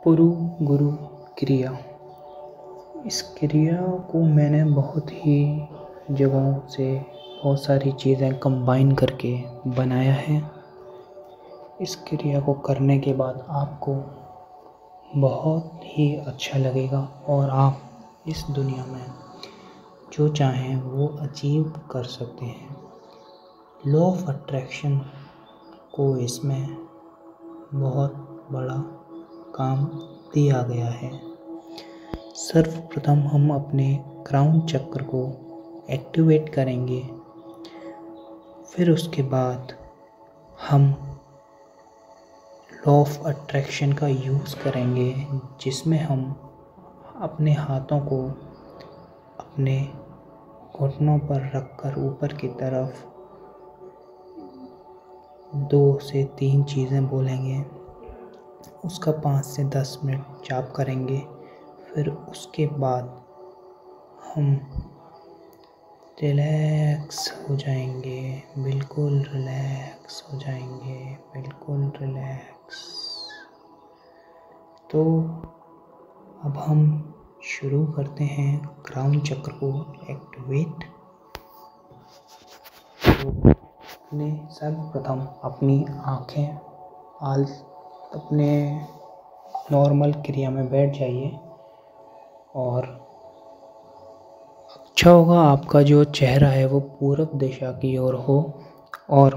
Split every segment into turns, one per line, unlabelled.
पुरु गुरु क्रिया। इस क्रिया को मैंने बहुत ही जगहों से बहुत सारी चीज़ें कंबाइन करके बनाया है। इस क्रिया को करने के बाद आपको बहुत ही अच्छा लगेगा और आप इस दुनिया में जो चाहें वो अचीव कर सकते हैं। लॉ ऑफ अट्रैक्शन को इसमें बहुत बड़ा काम दिया गया है। सर्वप्रथम हम अपने क्राउन चक्र को एक्टिवेट करेंगे, फिर उसके बाद हम लॉ ऑफ अट्रैक्शन का यूज़ करेंगे, जिसमें हम अपने हाथों को अपने घुटनों पर रखकर ऊपर की तरफ 2 से 3 चीज़ें बोलेंगे। उसका 5 से 10 मिनट जाप करेंगे। फिर उसके बाद हम रिलैक्स हो जाएंगे, बिल्कुल रिलैक्स हो जाएंगे, बिल्कुल रिलैक्स। तो अब हम शुरू करते हैं क्राउन चक्र को एक्टिवेट। तो सर्वप्रथम अपनी आँखें अपने नॉर्मल क्रिया में बैठ जाइए और अच्छा होगा आपका जो चेहरा है वो पूरब दिशा की ओर हो और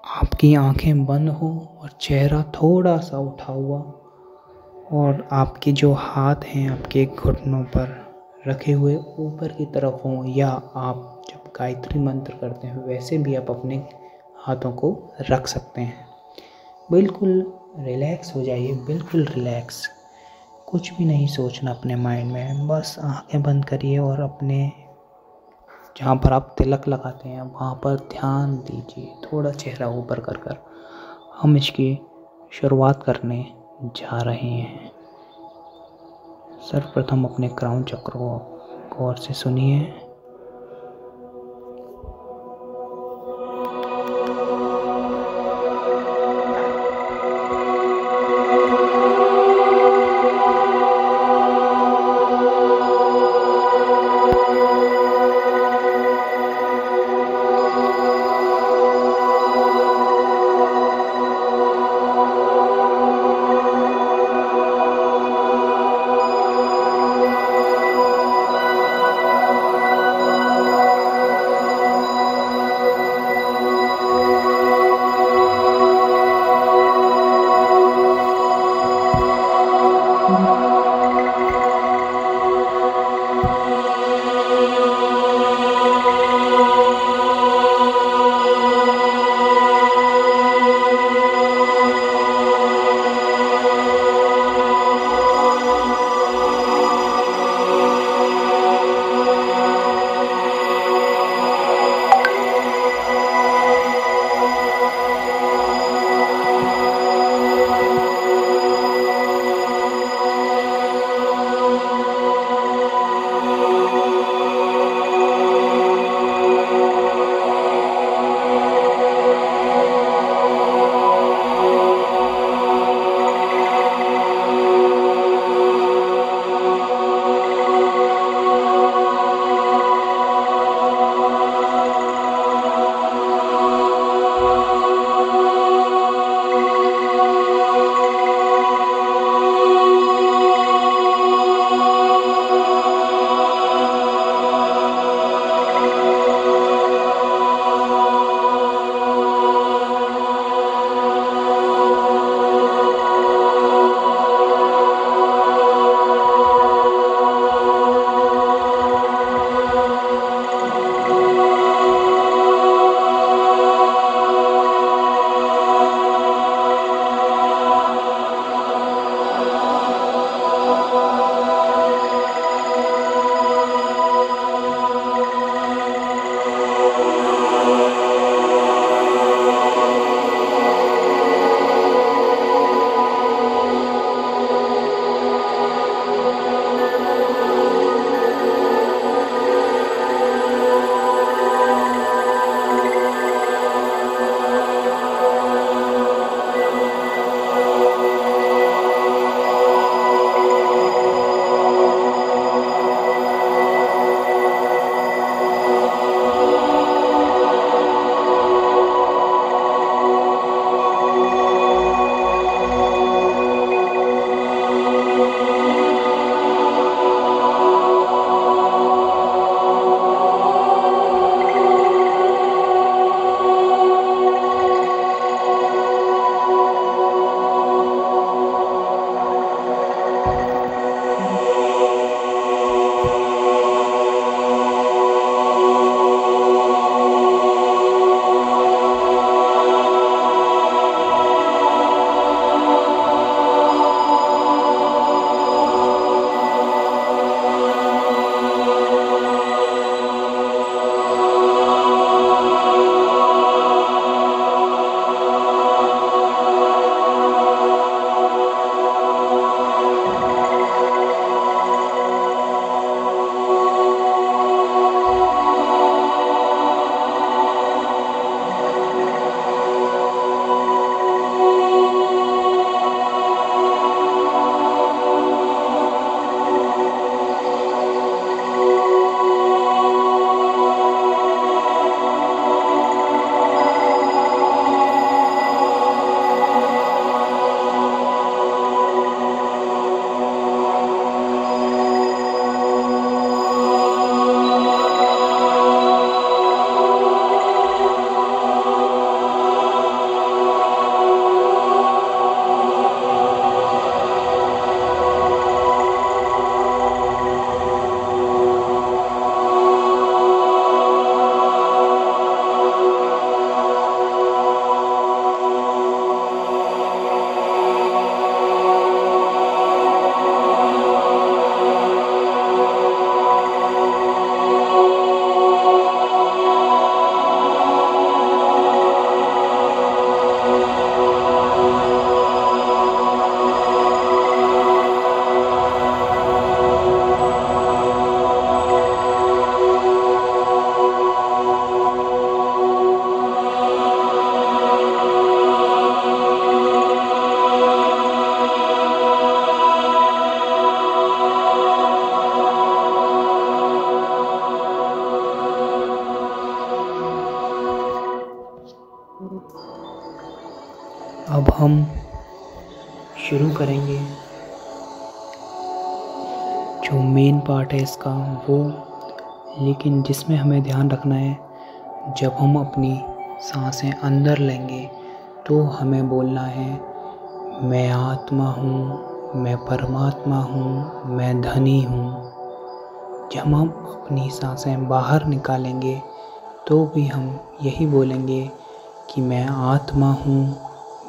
आपकी आंखें बंद हो और चेहरा थोड़ा सा उठा हुआ और आपके जो हाथ हैं आपके घुटनों पर रखे हुए ऊपर की तरफ हों, या आप जब गायत्री मंत्र करते हैं वैसे भी आप अपने हाथों को रख सकते हैं। बिल्कुल रिलैक्स हो जाइए, बिल्कुल रिलैक्स। कुछ भी नहीं सोचना अपने माइंड में, बस आंखें बंद करिए और अपने जहाँ पर आप तिलक लगाते हैं वहाँ पर ध्यान दीजिए, थोड़ा चेहरा ऊपर कर कर। हम इसकी शुरुआत करने जा रहे हैं। सर्वप्रथम अपने क्राउन चक्र को गौर से सुनिए। शुरू करेंगे। जो मेन पार्ट है इसका वो, लेकिन जिसमें हमें ध्यान रखना है, जब हम अपनी सांसें अंदर लेंगे तो हमें बोलना है मैं आत्मा हूँ, मैं परमात्मा हूँ, मैं धनी हूँ। जब हम अपनी सांसें बाहर निकालेंगे तो भी हम यही बोलेंगे कि मैं आत्मा हूँ,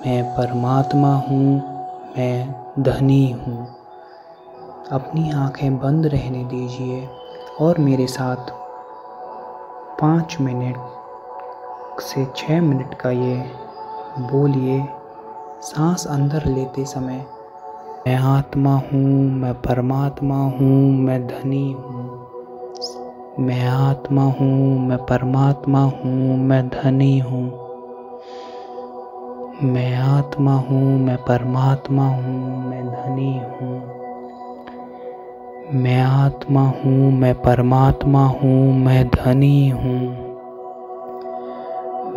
मैं परमात्मा हूँ, मैं धनी हूँ। अपनी आंखें बंद रहने दीजिए और मेरे साथ 5 मिनट से 6 मिनट का ये बोलिए। सांस अंदर लेते समय मैं आत्मा हूँ, मैं परमात्मा हूँ, मैं धनी हूँ। मैं आत्मा हूँ, मैं परमात्मा हूँ, मैं धनी हूँ। मैं आत्मा हूँ, मैं परमात्मा हूँ, मैं धनी हूँ। मैं आत्मा हूँ, मैं परमात्मा हूँ, मैं धनी हूँ।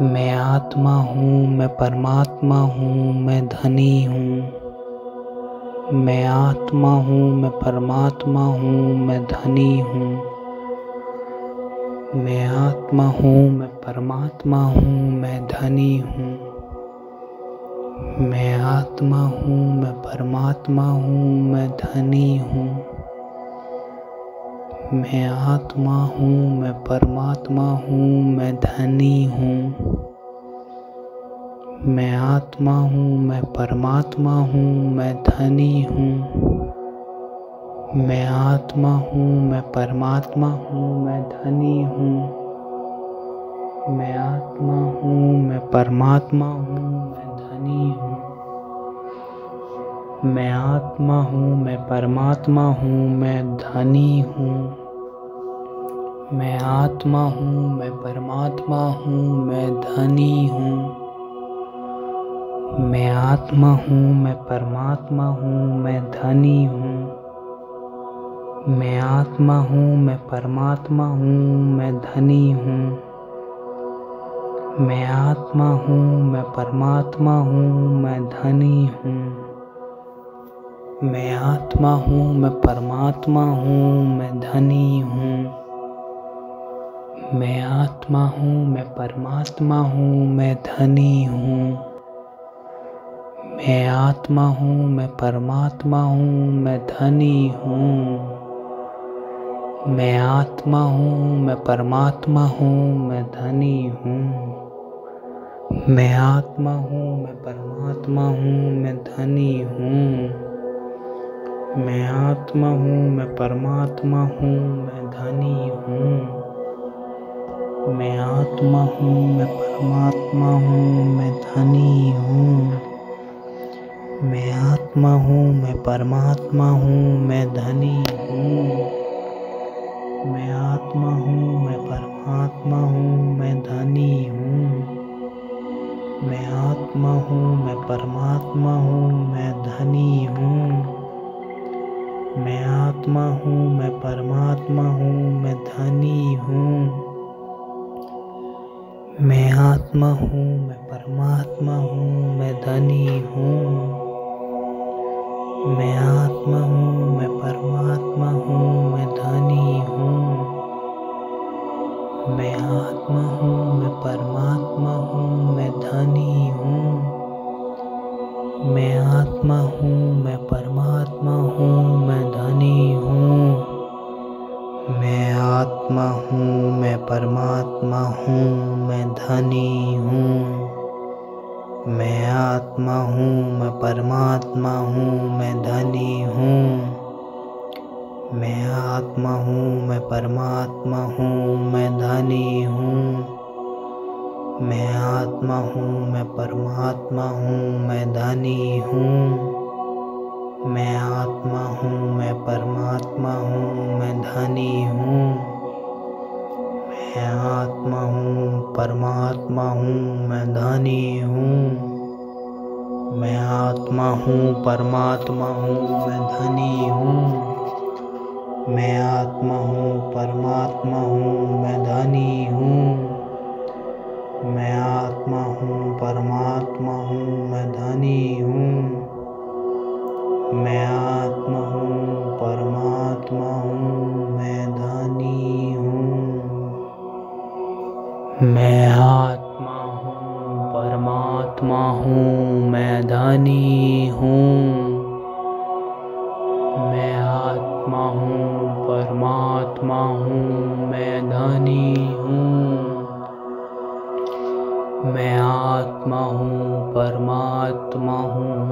मैं आत्मा हूँ, मैं परमात्मा हूँ, मैं धनी हूँ। मैं आत्मा हूँ, मैं परमात्मा हूँ, मैं धनी हूँ। मैं आत्मा हूँ, मैं परमात्मा हूँ, मैं धनी हूँ। मैं आत्मा हूँ, मैं परमात्मा हूँ, मैं धनी हूँ। मैं आत्मा हूँ, मैं परमात्मा हूँ, मैं धनी हूँ। मैं आत्मा हूँ, मैं परमात्मा हूँ, मैं धनी हूँ। मैं आत्मा हूँ, मैं परमात्मा हूँ, मैं धनी हूँ। मैं आत्मा हूँ, मैं परमात्मा हूँ, मैं धनी हूँ। मैं आत्मा हूँ, मैं परमात्मा हूँ, मैं धनी हूँ। मैं आत्मा हूँ, मैं परमात्मा हूँ, मैं धनी हूँ। मैं आत्मा हूँ, मैं परमात्मा हूँ, मैं धनी हूँ। मैं आत्मा हूँ, मैं परमात्मा हूँ, मैं धनी हूँ। मैं आत्मा हूँ, मैं परमात्मा हूँ, मैं धनी हूँ। मैं आत्मा हूँ, मैं परमात्मा हूँ, मैं धनी हूँ। मैं आत्मा हूँ, मैं परमात्मा हूँ, मैं धनी हूँ। मैं आत्मा हूँ, मैं परमात्मा हूँ, मैं धनी हूँ। मैं आत्मा हूँ, मैं परमात्मा हूँ, मैं धनी हूँ। मैं आत्मा हूँ, मैं परमात्मा हूँ, मैं धनी हूँ। मैं आत्मा हूँ, मैं परमात्मा हूँ, मैं धनी हूँ। मैं आत्मा हूँ, मैं परमात्मा हूँ, मैं धनी हूँ। मैं आत्मा हूँ, मैं परमात्मा हूँ, मैं धनी हूँ। मैं आत्मा हूँ, मैं परमात्मा हूँ, मैं धनी हूँ। मैं आत्मा हूँ, मैं परमात्मा हूँ, मैं धनी हूँ। मैं आत्मा हूँ, मैं परमात्मा हूँ, मैं धनी हूँ। मैं आत्मा हूँ, मैं परमात्मा हूँ, मैं धनी हूँ। मैं आत्मा हूँ, मैं परमात्मा हूँ, मैं धनी हूँ। मैं आत्मा हूँ, मैं परमात्मा हूँ, मैं धनी हूँ। मैं आत्मा हूँ, मैं परमात्मा हूँ, मैं धनी हूँ। मैं आत्मा हूँ, मैं परमात्मा हूँ, मैं धनी हूँ। मैं आत्मा हूँ, मैं परमात्मा हूँ, मैं धनी हूँ। मैं आत्मा हूँ, मैं परमात्मा हूँ, मैं धनी हूँ। मैं आत्मा हूँ, मैं परमात्मा हूँ, मैं धनी हूँ। मैं आत्मा हूँ, मैं परमात्मा हूँ, मैं धनी हूँ। मैं आत्मा हूँ, परमात्मा हूँ, मैं धनी हूँ। मैं आत्मा हूँ, परमात्मा हूँ, मैं धनी हूँ। मैं आत्मा हूँ, परमात्मा हूँ, मैं धनी हूँ। मैं आत्मा हूँ, परमात्मा हूँ, मैं धनी हूँ।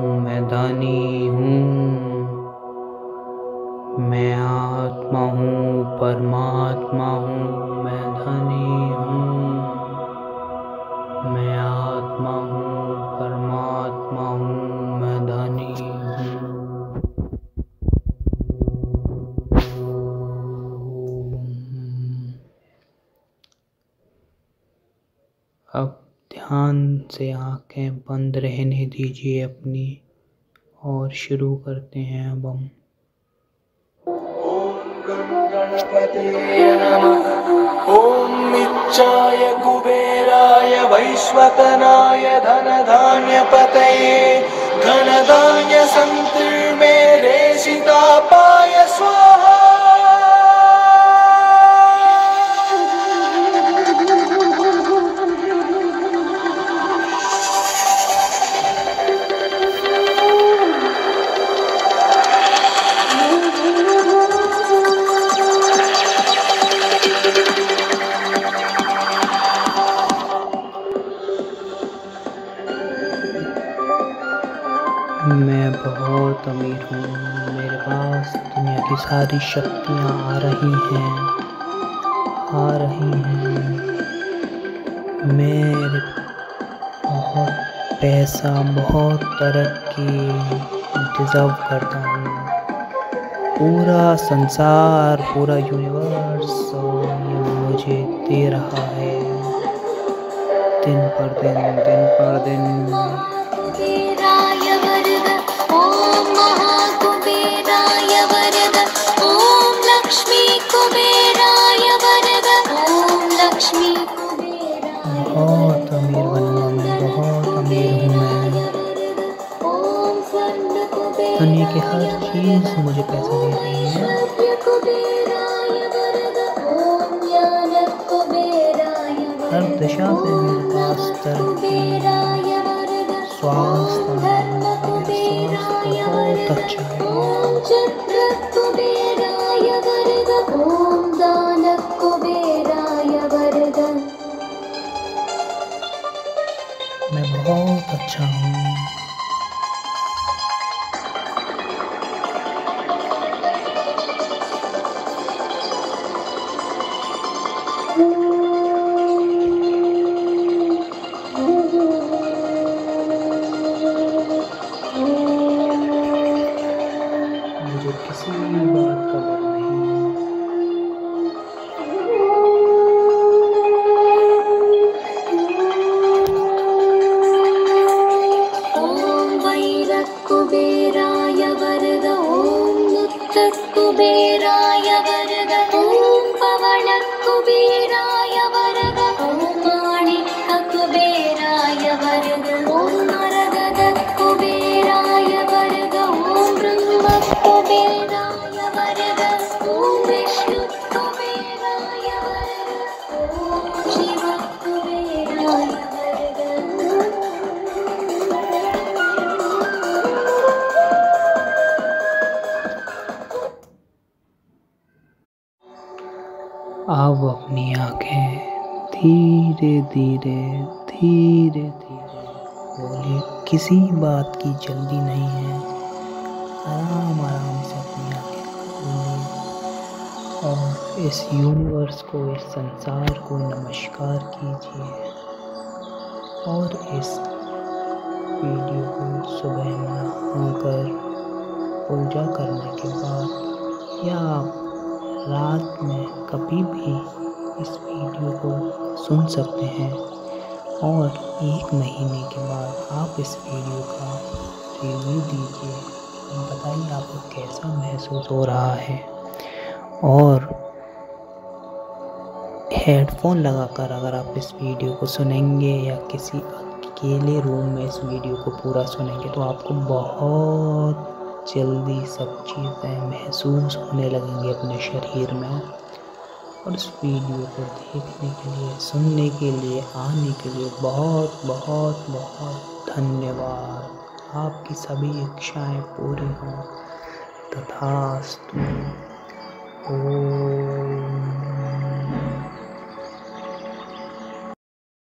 हूँ, मैं धनी हूँ। मैं आत्मा हूँ, परमात्मा हूँ, मैं धनी हूँ। मैं आत्मा हूँ, परमात्मा हूँ, मैं धनी हूँ। अब ध्यान से आंखें बंद रहने दीजिए अपनी और शुरू करते हैं अब हम।
ओम गणपतये नमः। ओम इच्छाय कुबेराय वैश्वतनाय धनधान्यपतये धनधान्य संतीर्णे रेषितापाय स्वाहा।
मैं बहुत अमीर हूँ, मेरे पास दुनिया की सारी शक्तियाँ आ रही हैं। मेरे बहुत पैसा, बहुत तरक्की डिज़र्व करता हूँ। पूरा संसार, पूरा यूनिवर्स ये मुझे दे रहा है दिन पर दिन।
कुबेराय वरद, ओम महाकुबेराय वरद, ओम लक्ष्मी कुबेराय वरद, ओम लक्ष्मी कुबेराय
बहुत अमीर बनूंगा मैं, बहुत अमीर हूँ मैं।
ओम स्वर्ण कुबेराय
दुनिया की हर चीज़ मुझे पैसा दे रही है।
ऐश्वर्य कुबेराय वरद, ओम ज्ञान कुबेराय
हर
वरद,
दिशा से मेरे पास तरक्की,
कुबेराय वरद,
स्वास्थ्य आ रहा
धर्म
है। मेरा स्वास्थ्य
कुबेराय
बहुत
वरद,
अच्छा है।
ओम चक्र कुबेराय वरद, ओम दान कुबेराय वरद।
मैं बहुत अच्छा हूँ। मुझे किसी बात का डर नहीं।
ओम वैरक कुबेराय वरद, ओम उत्तक कुबेराय वरद, ओम पवनक कुबेराय वरद, ओम माणिक कुबेराय वरद, ओम मरगद कुबेराय वरद, ओम ब्रह्म कुबेराय वरद, ओम विष्णु कुबेराय वरद, ओम शिव कुबेराय वरद।
अब अपनी आंखें धीरे धीरे खोलिए। किसी बात की जल्दी नहीं है। आराम से अपनी आंखें खोलिए और इस यूनिवर्स को, इस संसार को नमस्कार कीजिए। और इस वीडियो को सुबह नहाकर पूजा करने के बाद या आप रात में कभी भी इस वीडियो को सुन सकते हैं। और 1 महीने के बाद आप इस वीडियो का रिव्यू दीजिए, बताइए आपको कैसा महसूस हो रहा है। और हेडफोन लगाकर अगर आप इस वीडियो को सुनेंगे या किसी अकेले रूम में इस वीडियो को पूरा सुनेंगे तो आपको बहुत जल्दी सब चीज़ें महसूस होने लगेंगी अपने शरीर में। और इस वीडियो को देखने के लिए, सुनने के लिए, आने के लिए बहुत बहुत बहुत धन्यवाद। आपकी सभी इच्छाएं पूरी हों। तथास्तु। ओम